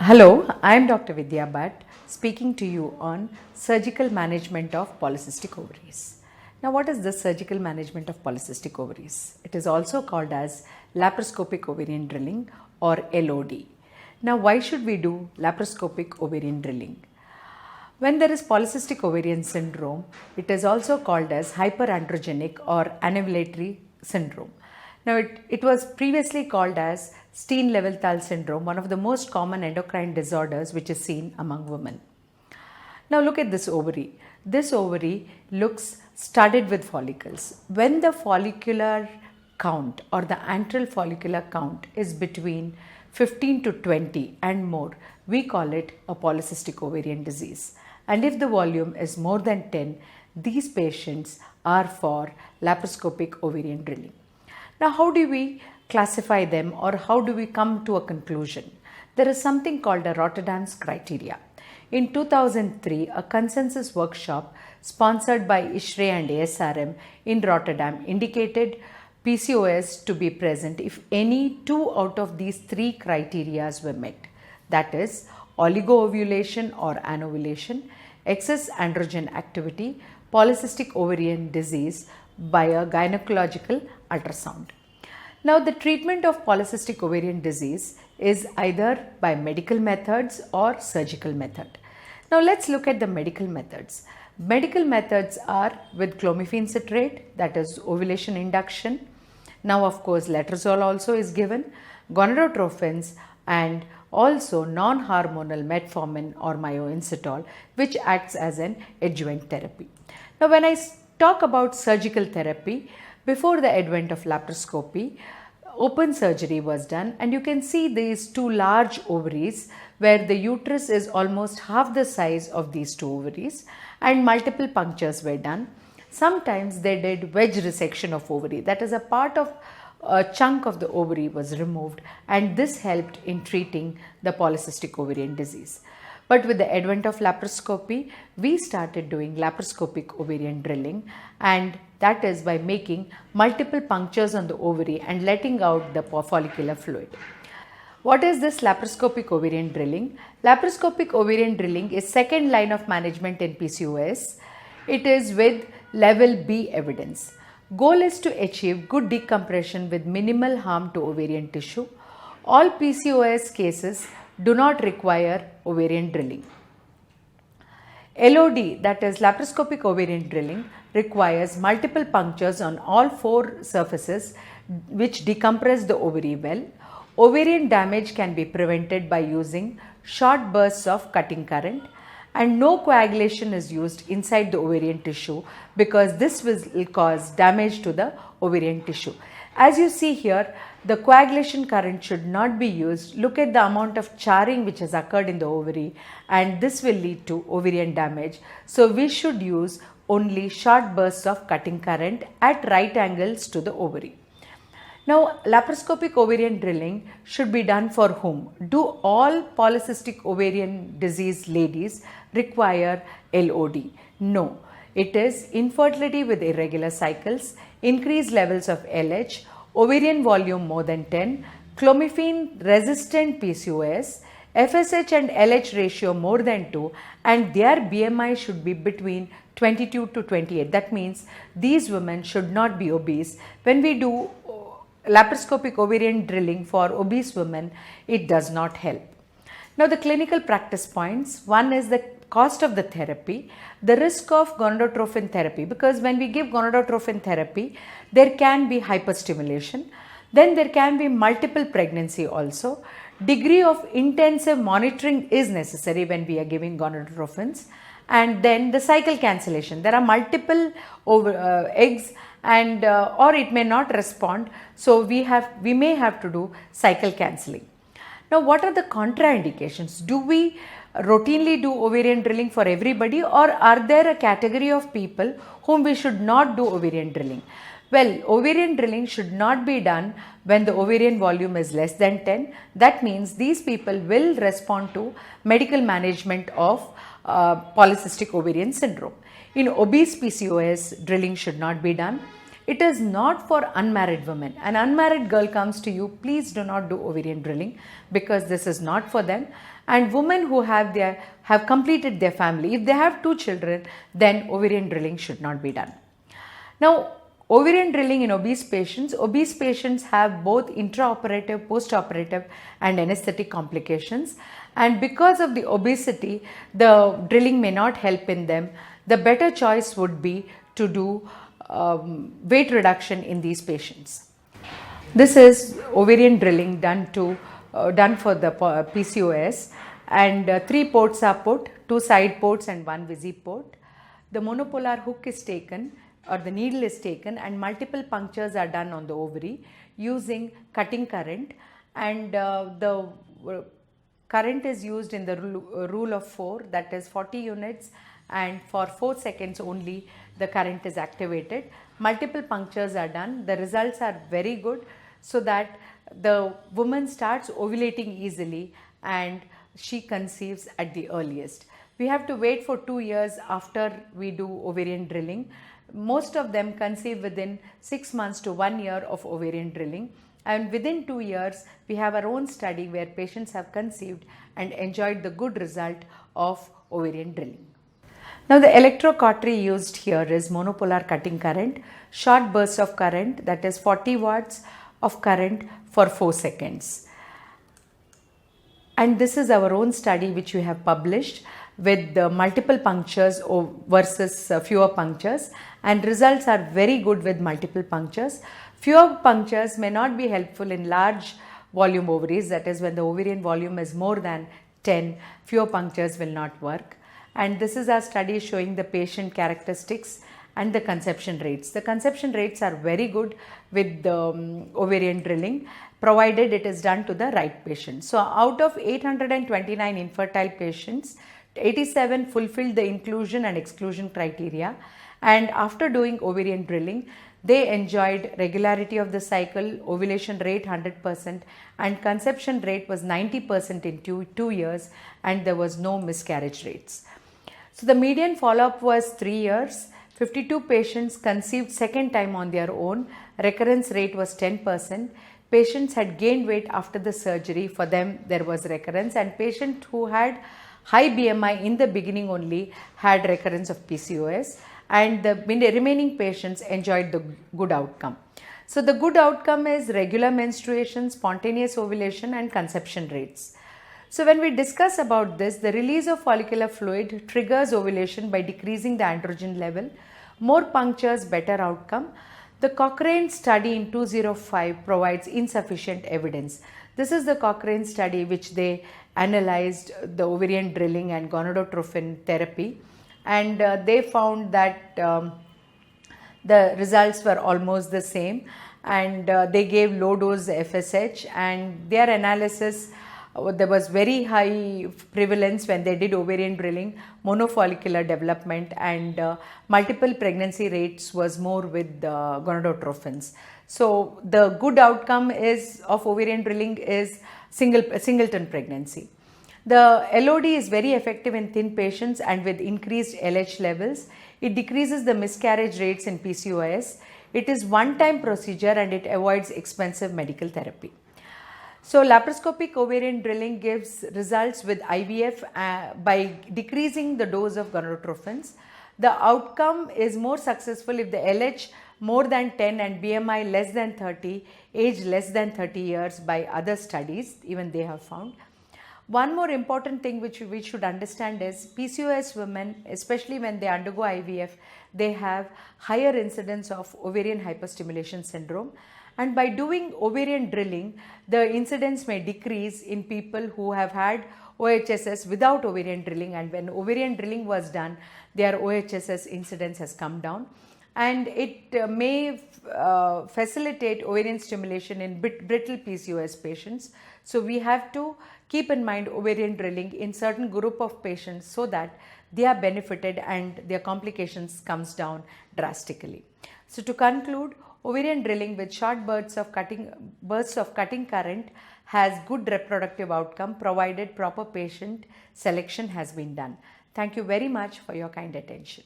Hello, I am Dr. Vidya Bhatt speaking to you on surgical management of polycystic ovaries. Now, what is the surgical management of polycystic ovaries? It is also called as laparoscopic ovarian drilling or LOD. Now, why should we do laparoscopic ovarian drilling? When there is polycystic ovarian syndrome, it is also called as hyperandrogenic or anovulatory syndrome. Now, it was previously called as Steen-Leventhal syndrome, one of the most common endocrine disorders which is seen among women. Now, look at this ovary. This ovary looks studded with follicles. When the follicular count or the antral follicular count is between 15 to 20 and more, we call it a polycystic ovarian disease. And if the volume is more than 10, these patients are for laparoscopic ovarian drilling. Now, how do we classify them or how do we come to a conclusion? There is something called a Rotterdam's criteria. In 2003, a consensus workshop sponsored by ISHRE and ASRM in Rotterdam indicated PCOS to be present if any two out of these three criteria were met. That is, oligoovulation or anovulation, excess androgen activity, polycystic ovarian disease by a gynecological ultrasound. Now, the treatment of polycystic ovarian disease is either by medical methods or surgical method. Now, let's look at the medical methods. Medical methods are with clomiphene citrate, that is ovulation induction. Now, of course, letrozole also is given, gonadotrophins, and also non-hormonal metformin or myoinositol, which acts as an adjuvant therapy. Now, when I talk about surgical therapy, before the advent of laparoscopy, open surgery was done, and you can see these two large ovaries where the uterus is almost half the size of these two ovaries, and multiple punctures were done. Sometimes they did wedge resection of ovary, that is a part of a chunk of the ovary was removed, and this helped in treating the polycystic ovarian disease. But with the advent of laparoscopy, we started doing laparoscopic ovarian drilling, and that is by making multiple punctures on the ovary and letting out the follicular fluid. What is this laparoscopic ovarian drilling? Laparoscopic ovarian drilling is second line of management in PCOS. It is with level B evidence. Goal is to achieve good decompression with minimal harm to ovarian tissue. All PCOS cases do not require ovarian drilling. LOD, that is laparoscopic ovarian drilling, requires multiple punctures on all four surfaces which decompress the ovary well. Ovarian damage can be prevented by using short bursts of cutting current, and no coagulation is used inside the ovarian tissue because this will cause damage to the ovarian tissue. As you see here, the coagulation current should not be used. Look at the amount of charring which has occurred in the ovary, and this will lead to ovarian damage. So, we should use only short bursts of cutting current at right angles to the ovary. Now, laparoscopic ovarian drilling should be done for whom? Do all polycystic ovarian disease ladies require LOD? No. It is infertility with irregular cycles, increased levels of LH, ovarian volume more than 10, clomiphene resistant PCOS, FSH and LH ratio more than 2, and their BMI should be between 22 to 28. That means these women should not be obese. When we do laparoscopic ovarian drilling for obese women, it does not help. Now, the clinical practice points. One is the cost of the therapy, the risk of gonadotrophin therapy, because when we give gonadotrophin therapy, there can be hyperstimulation. Then there can be multiple pregnancy also. Degree of intensive monitoring is necessary when we are giving gonadotrophins. And then the cycle cancellation. There are multiple eggs, and or it may not respond, so we may have to do cycle cancelling. Now, what are the contraindications? Do we routinely do ovarian drilling for everybody, or are there a category of people whom we should not do ovarian drilling? Well, ovarian drilling should not be done when the ovarian volume is less than 10. That means these people will respond to medical management of polycystic ovarian syndrome. In obese PCOS, drilling should not be done. It is not for unmarried women. An unmarried girl comes to you, please do not do ovarian drilling because this is not for them. And women who have completed their family, if they have 2 children, then ovarian drilling should not be done. Now, ovarian drilling in obese patients have both intraoperative, postoperative and anesthetic complications, and because of the obesity, the drilling may not help in them. The better choice would be to do weight reduction in these patients. This is ovarian drilling done for the PCOS, and 3 ports are put, 2 side ports and 1 visi port. The monopolar hook is taken, or the needle is taken, and multiple punctures are done on the ovary using cutting current, and the current is used in the rule of 4, that is 40 units, and for 4 seconds only the current is activated. Multiple punctures are done. The results are very good, so that the woman starts ovulating easily and she conceives at the earliest. We have to wait for 2 years after we do ovarian drilling. Most of them conceive within 6 months to 1 year of ovarian drilling, and within 2 years we have our own study where patients have conceived and enjoyed the good result of ovarian drilling. Now, the electrocautery used here is monopolar cutting current, short bursts of current, that is 40 watts of current for 4 seconds. And this is our own study which we have published with the multiple punctures versus fewer punctures, and results are very good with multiple punctures. Fewer punctures may not be helpful in large volume ovaries, that is when the ovarian volume is more than 10, fewer punctures will not work. And this is our study showing the patient characteristics and the conception rates. The conception rates are very good with the ovarian drilling, provided it is done to the right patient. So, out of 829 infertile patients, 87 fulfilled the inclusion and exclusion criteria, and after doing ovarian drilling, they enjoyed regularity of the cycle, ovulation rate 100%, and conception rate was 90% in 2 years, and there was no miscarriage rates. So, the median follow-up was 3 years. 52 patients conceived second time on their own. Recurrence rate was 10%. Patients had gained weight after the surgery. For them, there was recurrence, and patients who had high BMI in the beginning only had recurrence of PCOS, and the remaining patients enjoyed the good outcome. So, the good outcome is regular menstruation, spontaneous ovulation and conception rates. So, when we discuss about this, the release of follicular fluid triggers ovulation by decreasing the androgen level. More punctures, better outcome. The Cochrane study in 2005 provides insufficient evidence. This is the Cochrane study which they analyzed the ovarian drilling and gonadotropin therapy, and they found that the results were almost the same, and they gave low dose FSH, and their analysis, there was very high prevalence when they did ovarian drilling, monofollicular development, and multiple pregnancy rates was more with gonadotropins. So, the good outcome is of ovarian drilling is singleton pregnancy. The LOD is very effective in thin patients and with increased LH levels. It decreases the miscarriage rates in PCOS. It is one-time procedure and it avoids expensive medical therapy. So, laparoscopic ovarian drilling gives results with IVF by decreasing the dose of gonadotropins. The outcome is more successful if the LH more than 10 and BMI less than 30, age less than 30 years by other studies, even they have found. One more important thing which we should understand is PCOS women, especially when they undergo IVF, they have higher incidence of ovarian hyperstimulation syndrome, and by doing ovarian drilling, the incidence may decrease in people who have had OHSS without ovarian drilling, and when ovarian drilling was done, their OHSS incidence has come down, and it may facilitate ovarian stimulation in brittle PCOS patients. So, we have to keep in mind ovarian drilling in certain group of patients so that they are benefited and their complications comes down drastically. So, to conclude, ovarian drilling with short bursts of cutting current has good reproductive outcome provided proper patient selection has been done. Thank you very much for your kind attention.